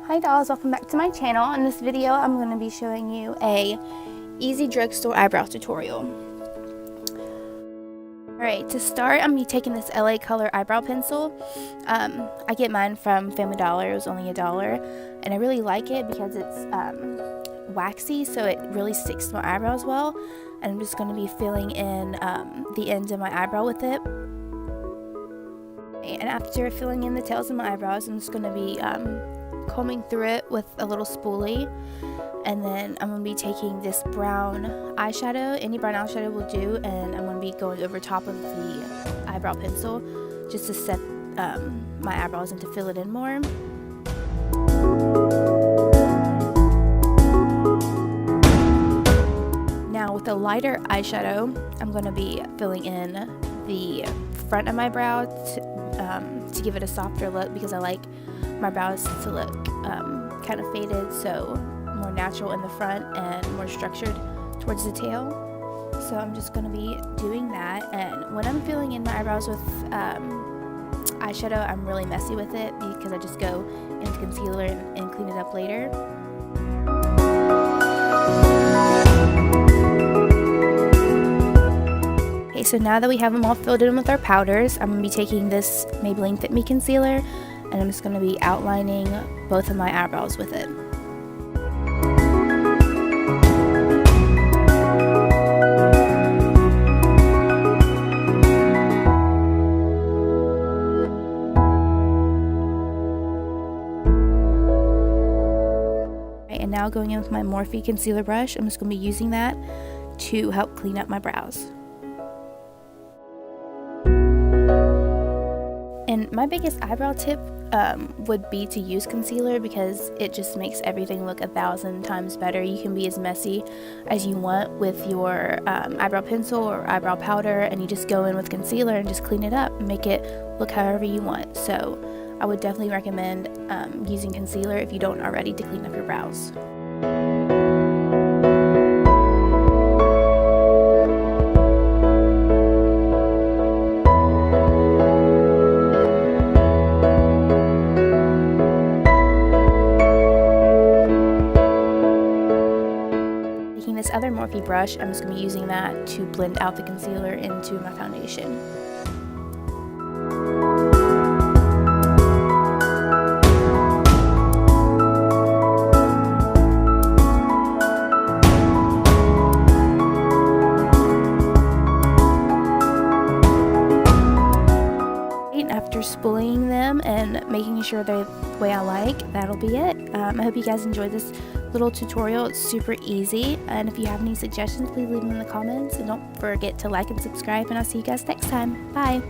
Hi dolls, welcome back to my channel. In this video I'm going to be showing you a easy drugstore eyebrow tutorial. Alright, to start I'm going to be taking this LA Color eyebrow pencil. I get mine from Family Dollar. It was only $1 and I really like it because it's waxy, so it really sticks to my eyebrows well. And I'm just going to be filling in the ends of my eyebrow with it. And after filling in the tails of my eyebrows, I'm just going to be combing through it with a little spoolie, and then I'm going to be taking this brown eyeshadow. Any brown eyeshadow will do, and I'm going to be going over top of the eyebrow pencil just to set my eyebrows and to fill it in more. Now with a lighter eyeshadow, I'm going to be filling in the front of my brow to give it a softer look, because I like my brows to look kind of faded, so more natural in the front and more structured towards the tail. So I'm just going to be doing that, and when I'm filling in my eyebrows with eyeshadow, I'm really messy with it because I just go into concealer and clean it up later. Okay, so now that we have them all filled in with our powders, I'm going to be taking this Maybelline Fit Me concealer, and I'm just going to be outlining both of my eyebrows with it. Right, and now going in with my Morphe concealer brush, I'm just going to be using that to help clean up my brows. And my biggest eyebrow tip would be to use concealer, because it just makes everything look 1,000 times better. You can be as messy as you want with your eyebrow pencil or eyebrow powder, and you just go in with concealer and just clean it up and make it look however you want. So I would definitely recommend using concealer if you don't already, to clean up your brows. This other Morphe brush, I'm just going to be using that to blend out the concealer into my foundation. After spooling them and making sure they're the way I like, that'll be it. I hope you guys enjoyed this little tutorial. It's super easy, and if you have any suggestions, please leave them in the comments, and don't forget to like and subscribe, and I'll see you guys next time. Bye!